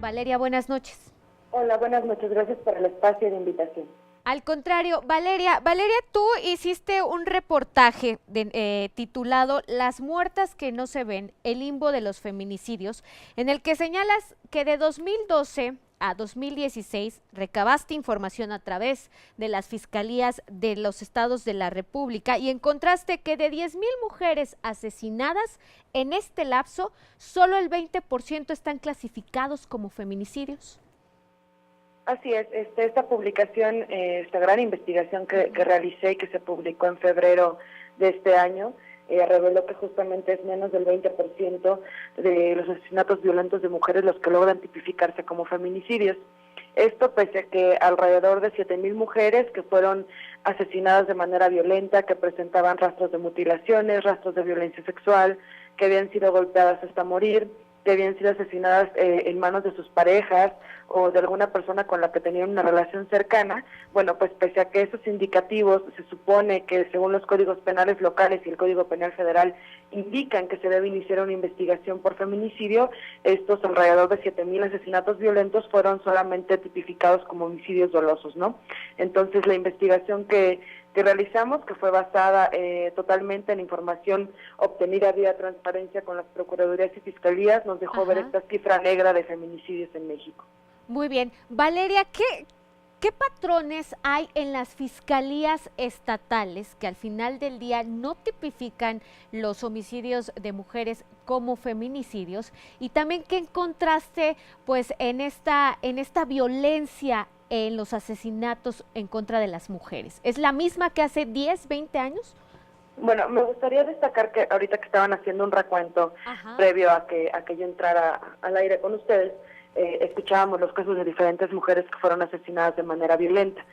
Valeria, buenas noches. Hola, buenas noches. Gracias por el espacio de invitación. Al contrario, Valeria, tú hiciste un reportaje titulado Las muertas que no se ven, el limbo de los feminicidios, en el que señalas que de 2012 a 2016 recabaste información a través de las fiscalías de los estados de la República y encontraste que de 10,000 mujeres asesinadas en este lapso, solo el 20% están clasificados como feminicidios. Así es, esta publicación, esta gran investigación que realicé y que se publicó en febrero de este año, reveló que justamente es menos del 20% de los asesinatos violentos de mujeres los que logran tipificarse como feminicidios. Esto pese a que alrededor de 7,000 mujeres que fueron asesinadas de manera violenta, que presentaban rastros de mutilaciones, rastros de violencia sexual, que habían sido golpeadas hasta morir, que habían sido asesinadas en manos de sus parejas o de alguna persona con la que tenían una relación cercana. Bueno, pues pese a que esos indicativos se supone que según los códigos penales locales y el Código Penal Federal indican que se debe iniciar una investigación por feminicidio, estos alrededor de 7,000 asesinatos violentos fueron solamente tipificados como homicidios dolosos, ¿no? Entonces la investigación que realizamos, que fue basada totalmente en información obtenida vía transparencia con las procuradurías y fiscalías, nos dejó ver esta cifra negra de feminicidios en México. Muy bien. Valeria, ¿qué patrones hay en las fiscalías estatales que al final del día no tipifican los homicidios de mujeres como feminicidios? Y también, ¿qué encontraste pues en esta violencia en los asesinatos en contra de las mujeres? ¿Es la misma que hace 10, 20 años? Bueno, me gustaría destacar que ahorita que estaban haciendo un recuento previo a que yo entrara al aire con ustedes, escuchábamos los casos de diferentes mujeres que fueron asesinadas de manera violenta.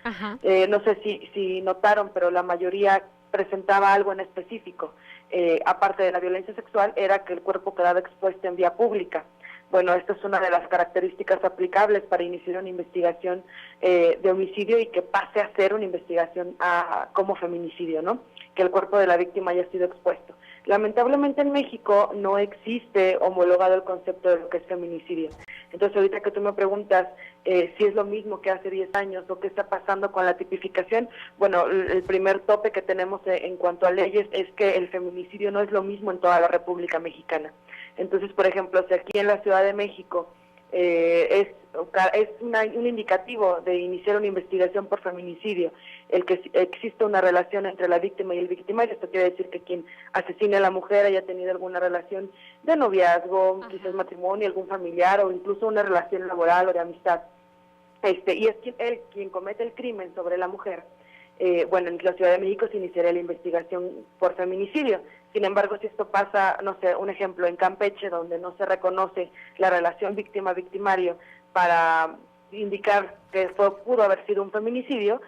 No sé si notaron, pero la mayoría presentaba algo en específico. Aparte de la violencia sexual, era que el cuerpo quedaba expuesto en vía pública. Bueno, esta es una de las características aplicables para iniciar una investigación de homicidio y que pase a ser una investigación como feminicidio, ¿no? Que el cuerpo de la víctima haya sido expuesto. Lamentablemente en México no existe homologado el concepto de lo que es feminicidio. Entonces ahorita que tú me preguntas si es lo mismo que hace 10 años o qué está pasando con la tipificación, bueno, el primer tope que tenemos en cuanto a leyes es que el feminicidio no es lo mismo en toda la República Mexicana. Entonces, por ejemplo, si aquí en la Ciudad de México es un indicativo de iniciar una investigación por feminicidio, el que existe una relación entre la víctima y el victimario. Esto quiere decir que quien asesine a la mujer haya tenido alguna relación de noviazgo, quizás matrimonio, algún familiar o incluso una relación laboral o de amistad. Y es quien comete el crimen sobre la mujer. Bueno, en la Ciudad de México se iniciaría la investigación por feminicidio. Sin embargo, si esto pasa, no sé, un ejemplo en Campeche, donde no se reconoce la relación víctima-victimario para indicar que pudo haber sido un feminicidio,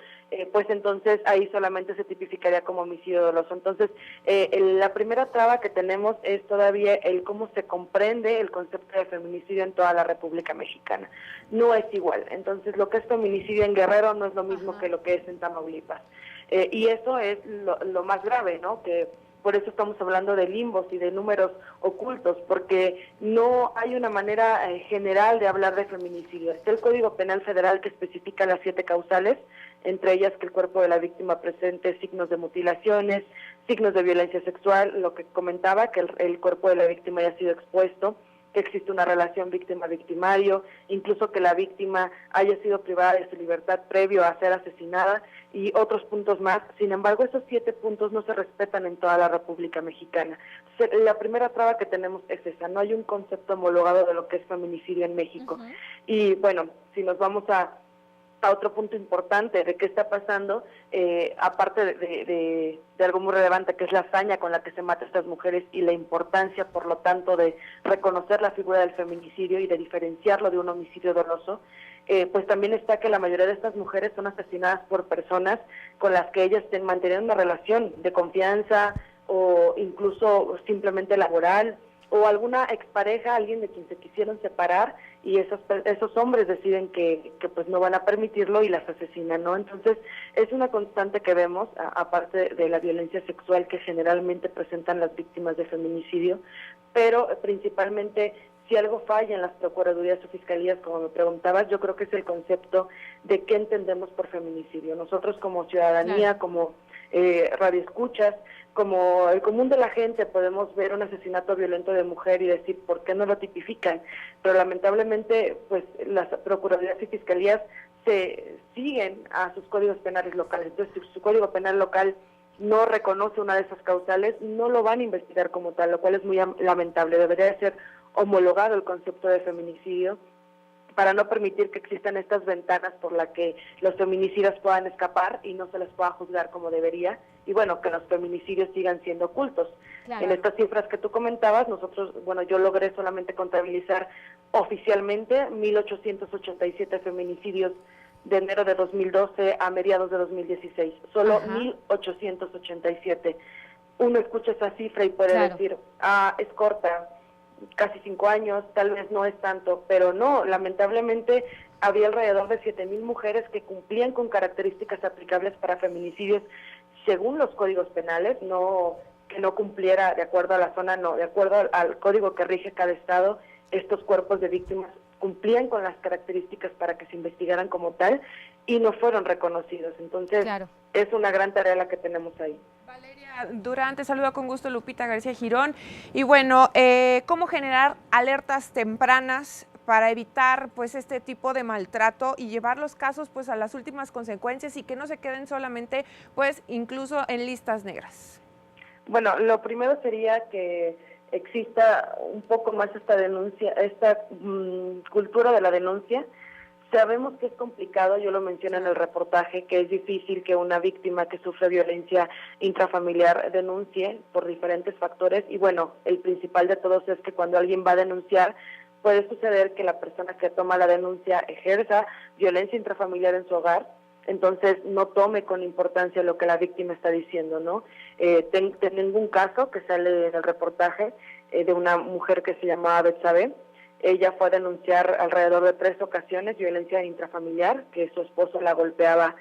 pues entonces ahí solamente se tipificaría como homicidio doloso. Entonces, la primera traba que tenemos es todavía el cómo se comprende el concepto de feminicidio en toda la República Mexicana. No es igual. Entonces, lo que es feminicidio en Guerrero no es lo mismo que lo que es en Tamaulipas. Y eso es lo más grave, ¿no? Que por eso estamos hablando de limbos y de números ocultos, porque no hay una manera general de hablar de feminicidio. Está el Código Penal Federal que especifica las 7 causales, entre ellas que el cuerpo de la víctima presente signos de mutilaciones, signos de violencia sexual, lo que comentaba, que el cuerpo de la víctima haya sido expuesto, que existe una relación víctima-victimario, incluso que la víctima haya sido privada de su libertad previo a ser asesinada y otros puntos más. Sin embargo, esos 7 puntos no se respetan en toda la República Mexicana. Entonces, la primera traba que tenemos es esa, no hay un concepto homologado de lo que es feminicidio en México. Y bueno, si nos vamos a otro punto importante de qué está pasando, aparte de algo muy relevante que es la hazaña con la que se matan estas mujeres y la importancia, por lo tanto, de reconocer la figura del feminicidio y de diferenciarlo de un homicidio doloso, pues también está que la mayoría de estas mujeres son asesinadas por personas con las que ellas mantienen una relación de confianza o incluso simplemente laboral, o alguna expareja, alguien de quien se quisieron separar y esos hombres deciden que pues no van a permitirlo y las asesinan, ¿no? Entonces es una constante que vemos, aparte de la violencia sexual que generalmente presentan las víctimas de feminicidio, pero principalmente Si algo falla en las procuradurías o fiscalías, como me preguntabas, yo creo que es el concepto de qué entendemos por feminicidio. Nosotros como ciudadanía, como radioescuchas, como el común de la gente, podemos ver un asesinato violento de mujer y decir, ¿por qué no lo tipifican? Pero lamentablemente, pues las procuradurías y fiscalías se siguen a sus códigos penales locales. Entonces, si su código penal local no reconoce una de esas causales, no lo van a investigar como tal, lo cual es muy lamentable. Debería de ser homologado el concepto de feminicidio para no permitir que existan estas ventanas por las que los feminicidas puedan escapar y no se les pueda juzgar como debería, y bueno, que los feminicidios sigan siendo ocultos. Claro. En estas cifras que tú comentabas, nosotros, bueno, yo logré solamente contabilizar oficialmente 1.887 feminicidios de enero de 2012 a mediados de 2016, solo 1.887. Uno escucha esa cifra y puede decir, es corta, casi 5 años, tal vez no es tanto, pero no, lamentablemente había alrededor de 7.000 mujeres que cumplían con características aplicables para feminicidios según los códigos penales, no que no cumpliera de acuerdo a la zona, no, de acuerdo al código que rige cada estado, estos cuerpos de víctimas cumplían con las características para que se investigaran como tal y no fueron reconocidos. Entonces, es una gran tarea la que tenemos ahí. Valeria Durán, te saluda con gusto Lupita García Girón. Y bueno, ¿cómo generar alertas tempranas para evitar pues este tipo de maltrato y llevar los casos pues a las últimas consecuencias y que no se queden solamente pues incluso en listas negras? Bueno, lo primero sería que exista un poco más esta denuncia, esta cultura de la denuncia. Sabemos que es complicado, yo lo menciono en el reportaje, que es difícil que una víctima que sufre violencia intrafamiliar denuncie por diferentes factores, y bueno, el principal de todos es que cuando alguien va a denunciar, puede suceder que la persona que toma la denuncia ejerza violencia intrafamiliar en su hogar, entonces no tome con importancia lo que la víctima está diciendo, ¿no? Tengo un caso que sale en el reportaje de una mujer que se llamaba Betsabe. Ella fue a denunciar alrededor de 3 ocasiones violencia intrafamiliar, que su esposo la golpeaba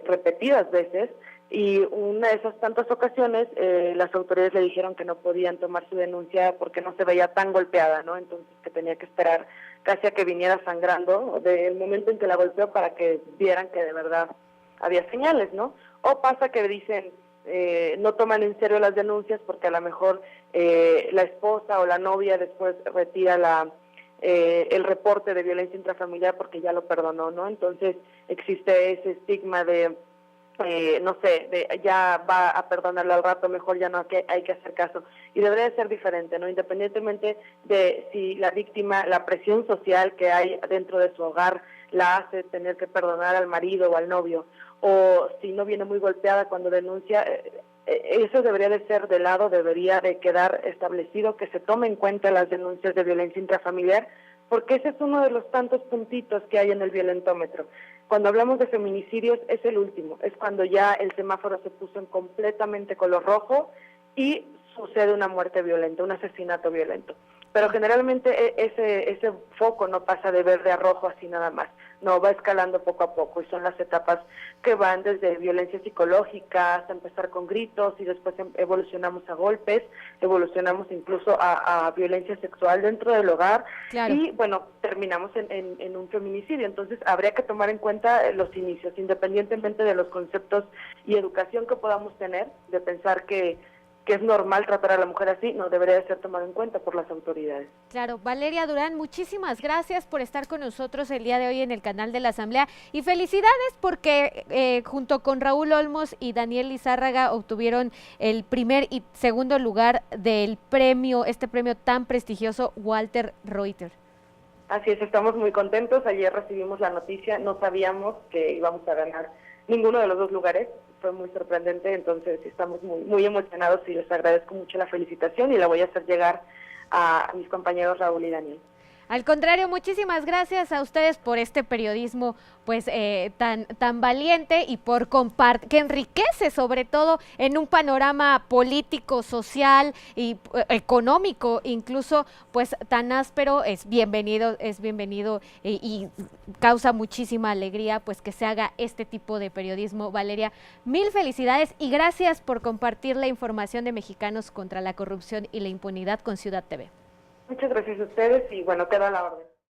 repetidas veces, y una de esas tantas ocasiones las autoridades le dijeron que no podían tomar su denuncia porque no se veía tan golpeada, ¿no? Entonces que tenía que esperar casi a que viniera sangrando del momento en que la golpeó para que vieran que de verdad había señales, ¿no? O pasa que dicen, no toman en serio las denuncias porque a lo mejor la esposa o la novia después retira el reporte de violencia intrafamiliar porque ya lo perdonó, ¿no? Entonces existe ese estigma de no sé, ya va a perdonarlo al rato, mejor ya no hay que hacer caso. Y debería de ser diferente, ¿no? Independientemente de si la víctima, la presión social que hay dentro de su hogar la hace tener que perdonar al marido o al novio, o si no viene muy golpeada cuando denuncia, eso debería de ser de lado, debería de quedar establecido que se tome en cuenta las denuncias de violencia intrafamiliar, porque ese es uno de los tantos puntitos que hay en el violentómetro. Cuando hablamos de feminicidios es el último, es cuando ya el semáforo se puso en completamente color rojo y sucede una muerte violenta, un asesinato violento. Pero generalmente ese foco no pasa de verde a rojo así nada más, no, va escalando poco a poco y son las etapas que van desde violencia psicológica hasta empezar con gritos y después evolucionamos a golpes, evolucionamos incluso a violencia sexual dentro del hogar y bueno, terminamos en un feminicidio. Entonces habría que tomar en cuenta los inicios, independientemente de los conceptos y educación que podamos tener, de pensar que es normal tratar a la mujer así, no debería de ser tomado en cuenta por las autoridades. Claro, Valeria Durán, muchísimas gracias por estar con nosotros el día de hoy en el canal de la Asamblea y felicidades porque junto con Raúl Olmos y Daniel Lizárraga obtuvieron el primer y segundo lugar del premio, este premio tan prestigioso Walter Reuter. Así es, estamos muy contentos, ayer recibimos la noticia, no sabíamos que íbamos a ganar ninguno de los 2 lugares, fue muy sorprendente, entonces estamos muy emocionados y les agradezco mucho la felicitación y la voy a hacer llegar a mis compañeros Raúl y Daniel. Al contrario, muchísimas gracias a ustedes por este periodismo pues tan valiente y por compartir, que enriquece sobre todo en un panorama político, social y económico, incluso pues tan áspero, es bienvenido y causa muchísima alegría pues que se haga este tipo de periodismo. Valeria, mil felicidades y gracias por compartir la información de Mexicanos contra la Corrupción y la Impunidad con Ciudad TV. Muchas gracias a ustedes y bueno, queda a la orden.